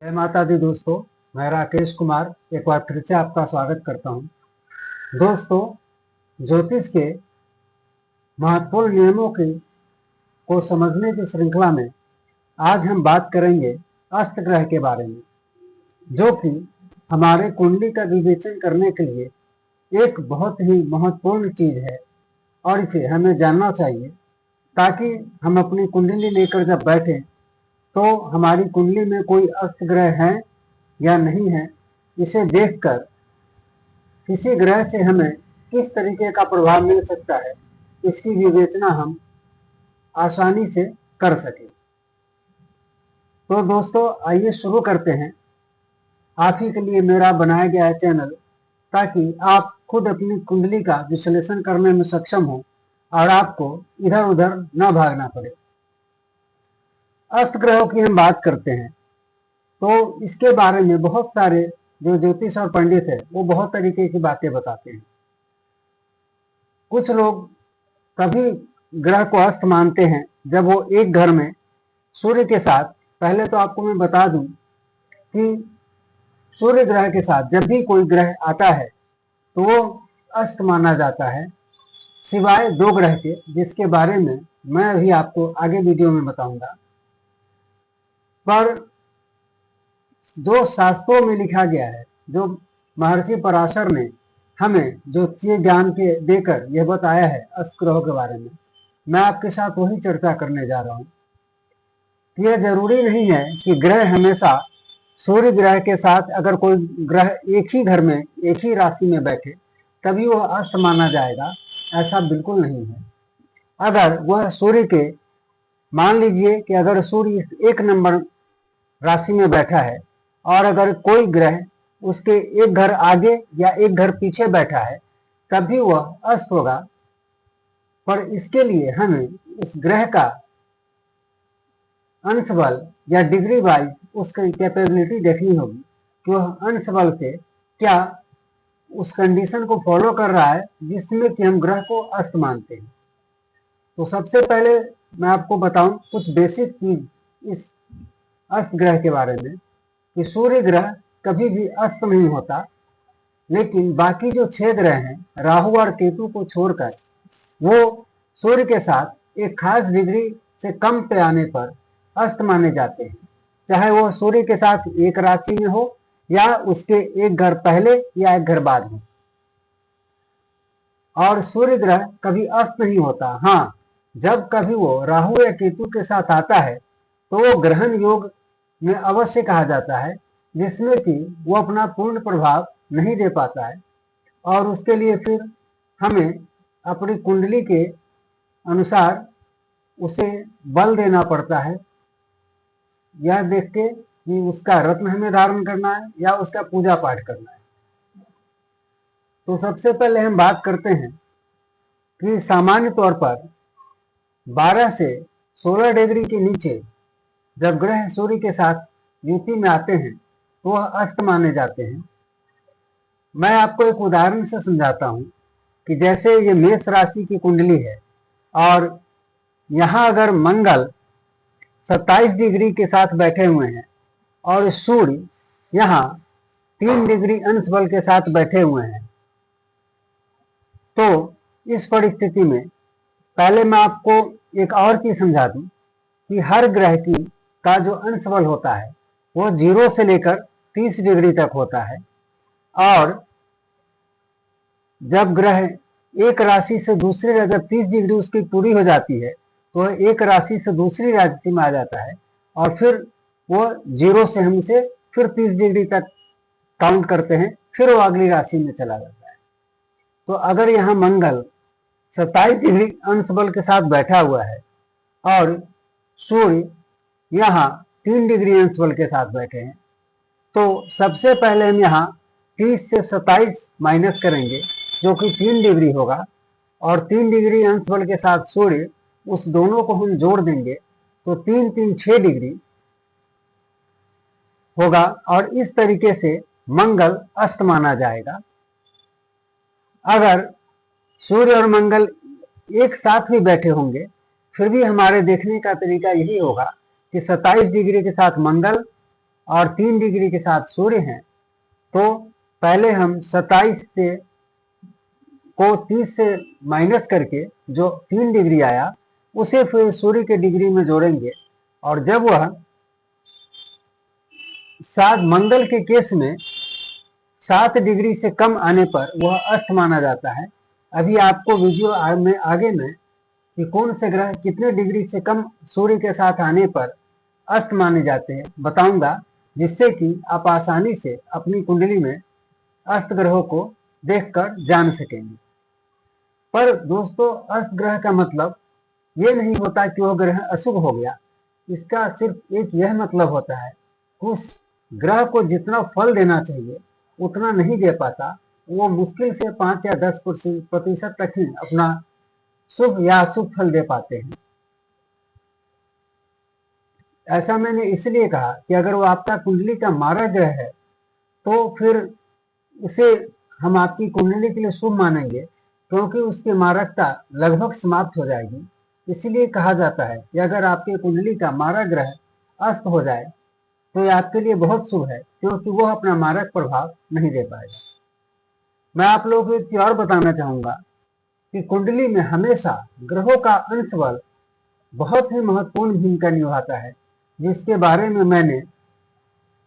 जय माता दी दोस्तों। मैं राकेश कुमार एक बार फिर से आपका स्वागत करता हूं। दोस्तों, ज्योतिष के महत्वपूर्ण नियमों को समझने की श्रृंखला में आज हम बात करेंगे अस्त ग्रह के बारे में, जो कि हमारे कुंडली का विवेचन करने के लिए एक बहुत ही महत्वपूर्ण चीज है और इसे हमें जानना चाहिए, ताकि हम अपनी कुंडली लेकर जब बैठें तो हमारी कुंडली में कोई अस्त ग्रह है या नहीं है, इसे देखकर किसी ग्रह से हमें किस तरीके का प्रभाव मिल सकता है, इसकी विवेचना हम आसानी से कर सकें। तो दोस्तों, आइए शुरू करते हैं। आप ही के लिए मेरा बनाया गया है चैनल, ताकि आप खुद अपनी कुंडली का विश्लेषण करने में सक्षम हो और आपको इधर उधर न भागना पड़े। अस्त ग्रहों की हम बात करते हैं तो इसके बारे में बहुत सारे जो ज्योतिष और पंडित है वो बहुत तरीके की बातें बताते हैं। कुछ लोग कभी ग्रह को अस्त मानते हैं जब वो एक घर में सूर्य के साथ, पहले तो आपको मैं बता दूं कि सूर्य ग्रह के साथ जब भी कोई ग्रह आता है तो वो अस्त माना जाता है, सिवाय दो ग्रह के, जिसके बारे में मैं अभी आपको आगे वीडियो में बताऊंगा। पर जो शास्त्रों में लिखा गया है, जो महर्षि पराशर ने हमें ज्योतिषीय ज्ञान के देकर यह बताया है अस्त ग्रहों के बारे में, मैं आपके साथ वही चर्चा करने जा रहा हूं। यह जरूरी नहीं है कि ग्रह हमेशा सूर्य ग्रह के साथ, अगर कोई ग्रह एक ही घर में एक ही राशि में बैठे तभी वह अस्त माना जाएगा, ऐसा बिल्कुल नहीं है। अगर वह सूर्य के, मान लीजिए कि अगर सूर्य एक नंबर राशि में बैठा है और अगर कोई ग्रह उसके एक घर आगे या एक घर पीछे बैठा है तभी वह अस्त होगा। पर इसके लिए हमें उस ग्रह का अंश बल या डिग्री वाइज उसकी कैपेबिलिटी देखनी होगी कि वह अंश बल से क्या उस कंडीशन को फॉलो कर रहा है जिसमें कि हम ग्रह को अस्त मानते हैं। तो सबसे पहले मैं आपको बताऊं कुछ बेसिक चीज इस अस्त ग्रह के बारे में, कि सूर्य ग्रह कभी भी अस्त नहीं होता, लेकिन बाकी जो 6 ग्रह हैं राहु और केतु को छोड़कर वो सूर्य के साथ एक खास डिग्री से कम पे आने पर अस्त माने जाते हैं, चाहे वो सूर्य के साथ एक राशि में हो या उसके एक घर पहले या एक घर बाद हो। और सूर्य ग्रह कभी अस्त नहीं होता। हाँ, जब कभी वो राहु या केतु के साथ आता है तो वो ग्रहण योग में अवश्य कहा जाता है, जिसमें कि वो अपना पूर्ण प्रभाव नहीं दे पाता है और उसके लिए फिर हमें अपनी कुंडली के अनुसार उसे बल देना पड़ता है, यह देख के कि उसका रत्न हमें धारण करना है या उसका पूजा पाठ करना है। तो सबसे पहले हम बात करते हैं कि सामान्य तौर पर 12 से 16 डिग्री के नीचे जब ग्रह सूर्य के साथ युति में आते हैं तो वह अस्त माने जाते हैं। मैं आपको एक उदाहरण से समझाता हूं कि जैसे ये मेष राशि की कुंडली है और यहां अगर मंगल 27 डिग्री के साथ बैठे हुए हैं और सूर्य यहां 3 डिग्री अंश बल के साथ बैठे हुए हैं, तो इस परिस्थिति में पहले मैं आपको एक और चीज समझा दूं कि हर ग्रह की का जो अंश बल होता है वो 0 से लेकर 30 डिग्री तक होता है। और जब ग्रह एक राशि से दूसरी, जब 30 डिग्री उसकी पूरी हो जाती है तो एक राशि से दूसरी राशि में आ जाता है और फिर वो 0 से हम उसे फिर 30 डिग्री तक काउंट करते हैं, फिर वो अगली राशि में चला जाता है। तो अगर यहाँ मंगल 27 डिग्री अंश बल के साथ बैठा हुआ है और सूर्य यहाँ 3 डिग्री अंश बल के साथ बैठे हैं, तो सबसे पहले हम यहाँ 30 से 27 माइनस करेंगे जो कि 3 डिग्री होगा, और 3 डिग्री अंश बल के साथ सूर्य, उस दोनों को हम जोड़ देंगे तो 3 3 6 डिग्री होगा और इस तरीके से मंगल अस्त माना जाएगा। अगर सूर्य और मंगल एक साथ भी बैठे होंगे फिर भी हमारे देखने का तरीका यही होगा कि 27 डिग्री के साथ मंगल और 3 डिग्री के साथ सूर्य हैं, तो पहले हम 27 से को 30 से माइनस करके जो 3 डिग्री आया उसे फिर सूर्य के डिग्री में जोड़ेंगे, और जब वह 7 मंगल के केस में 7 डिग्री से कम आने पर वह अस्त माना जाता है। अभी आपको वीडियो में आगे में कि कौन से ग्रह कितने डिग्री से कम सूर्य के साथ आने पर अस्त माने जाते हैं बताऊंगा, जिससे कि आप आसानी से अपनी कुंडली में अस्त ग्रहों को देखकर जान सकेंगे। पर दोस्तों, अस्त ग्रह का मतलब ये नहीं होता कि वह ग्रह अशुभ हो गया। इसका सिर्फ एक यह मतलब होता है कि उस ग्रह को जितना फल देना चाहिए उतना नहीं दे पाता। वो मुश्किल से 5 या 10% तक ही अपना शुभ या अशुभ फल दे पाते हैं। ऐसा मैंने इसलिए कहा कि अगर वो आपका कुंडली का मारक ग्रह है तो फिर उसे हम आपकी कुंडली के लिए शुभ मानेंगे, क्योंकि उसकी मारकता लगभग समाप्त हो जाएगी। इसलिए कहा जाता है कि अगर आपके कुंडली का मारक ग्रह अस्त हो जाए तो यह आपके लिए बहुत शुभ है, क्योंकि वह अपना मारक प्रभाव नहीं दे पाएगा। मैं आप लोगों को एक चीज और बताना चाहूंगा कि कुंडली में हमेशा ग्रहों का अंश बल बहुत ही महत्वपूर्ण भूमिका निभाता है, जिसके बारे में मैंने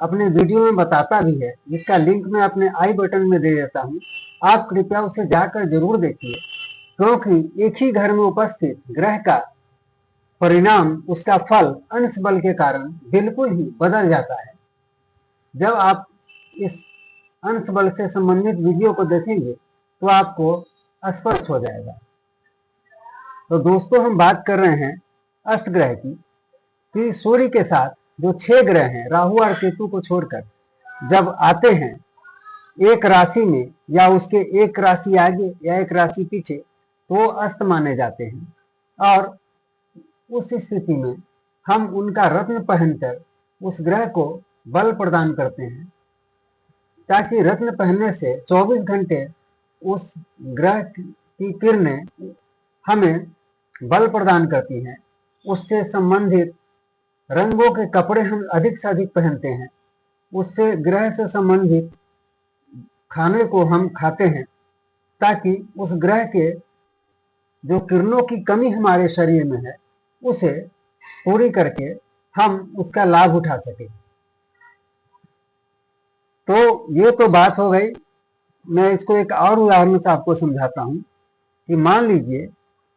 अपने वीडियो में बताता भी है, जिसका लिंक मैं अपने आई बटन में दे देता हूं। आप कृपया उसे जाकर जरूर देखिए, क्योंकि एक ही घर में उपस्थित ग्रह का परिणाम, उसका फल अंश बल के कारण बिल्कुल ही बदल जाता है। जब आप इस अंश बल से संबंधित वीडियो को देखेंगे तो आपको स्पष्ट हो जाएगा। तो दोस्तों, हम बात कर रहे हैं अष्ट ग्रह की, कि सूर्य के साथ जो 6 ग्रह हैं राहु और केतु को छोड़कर जब आते हैं एक राशि में, या उसके एक राशि आगे या एक राशि पीछे, तो वो अस्त माने जाते हैं। और उस स्थिति में हम उनका रत्न पहनकर उस ग्रह को बल प्रदान करते हैं, ताकि रत्न पहनने से 24 घंटे उस ग्रह की किरणें हमें बल प्रदान करती हैं। उससे संबंधित रंगों के कपड़े हम अधिक से अधिक पहनते हैं। उससे ग्रह से संबंधित खाने को हम खाते हैं, ताकि उस ग्रह के जो किरणों की कमी हमारे शरीर में है उसे पूरी करके हम उसका लाभ उठा सकें। तो ये तो बात हो गई। मैं इसको एक और उदाहरण से आपको समझाता हूं कि मान लीजिए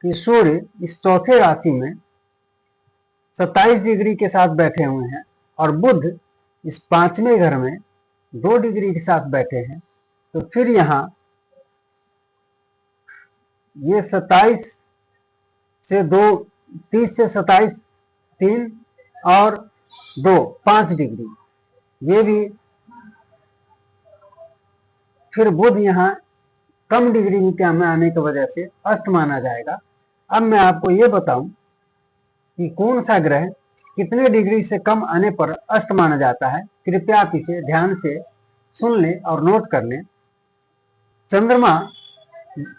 कि सूर्य इस चौथे राशि में 27 डिग्री के साथ बैठे हुए हैं और बुध इस 5वें घर में 2 डिग्री के साथ बैठे हैं। तो फिर यहां ये 27 से 2, 30 से 27, 3 और 2, 5 डिग्री, ये भी फिर बुध यहाँ कम डिग्री में आने की वजह से अस्त माना जाएगा। अब मैं आपको ये बताऊं कि कौन सा ग्रह कितने डिग्री से कम आने पर अस्त माना जाता है। कृपया आप इसे ध्यान से सुन लें और नोट कर लें। चंद्रमा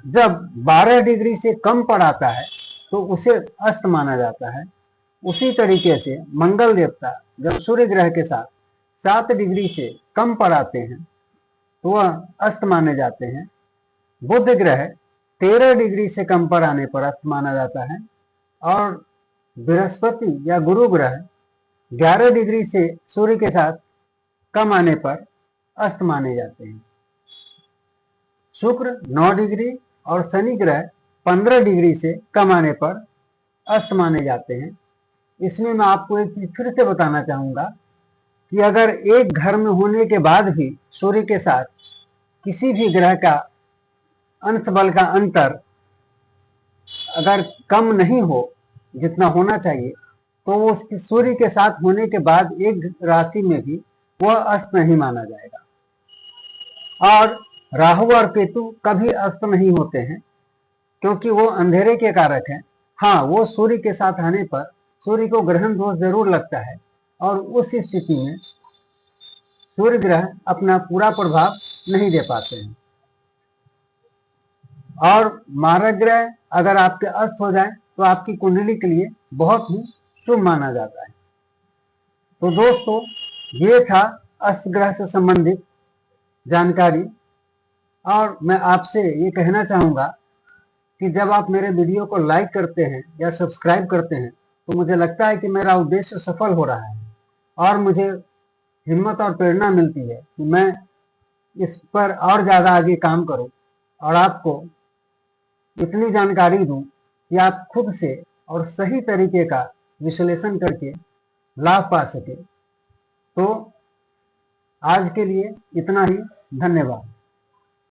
जब 12 डिग्री से कम पर आता है तो उसे अस्त माना जाता है। उसी तरीके से मंगल देवता जब सूर्य ग्रह के साथ 7 डिग्री से कम पर आते हैं तो वह अस्त माने जाते हैं। बुध ग्रह 13 डिग्री से कम पर आने पर अस्त माना जाता है, और बृहस्पति या गुरु ग्रह 11 डिग्री से सूर्य के साथ कम आने पर अस्त माने जाते हैं। शुक्र 9 डिग्री और शनि ग्रह 15 डिग्री से कम आने पर अस्त माने जाते हैं। इसमें मैं आपको एक चीज फिर से बताना चाहूंगा कि अगर एक घर में होने के बाद भी सूर्य के साथ किसी भी ग्रह का अंश बल का अंतर अगर कम नहीं हो जितना होना चाहिए, तो वो उसके सूर्य के साथ होने के बाद एक राशि में भी वह अस्त नहीं माना जाएगा। और राहु और केतु कभी अस्त नहीं होते हैं, क्योंकि वो अंधेरे के कारक हैं। हाँ, वो सूर्य के साथ आने पर सूर्य को ग्रहण दोष जरूर लगता है, और उस स्थिति में सूर्य ग्रह अपना पूरा प्रभाव नहीं दे पाते हैं। और मारक ग्रह अगर आपके अस्त हो जाए तो आपकी कुंडली के लिए बहुत ही शुभ माना जाता है। तो दोस्तों, ये था अस्त ग्रह से संबंधित जानकारी। और मैं आपसे ये कहना चाहूँगा कि जब आप मेरे वीडियो को लाइक करते हैं या सब्सक्राइब करते हैं तो मुझे लगता है कि मेरा उद्देश्य सफल हो रहा है और मुझे हिम्मत और प्रेरणा मिलती है कि मैं इस पर और ज़्यादा आगे काम करूं और आपको इतनी जानकारी दूं कि आप खुद से और सही तरीके का विश्लेषण करके लाभ पा सके। तो आज के लिए इतना ही। धन्यवाद।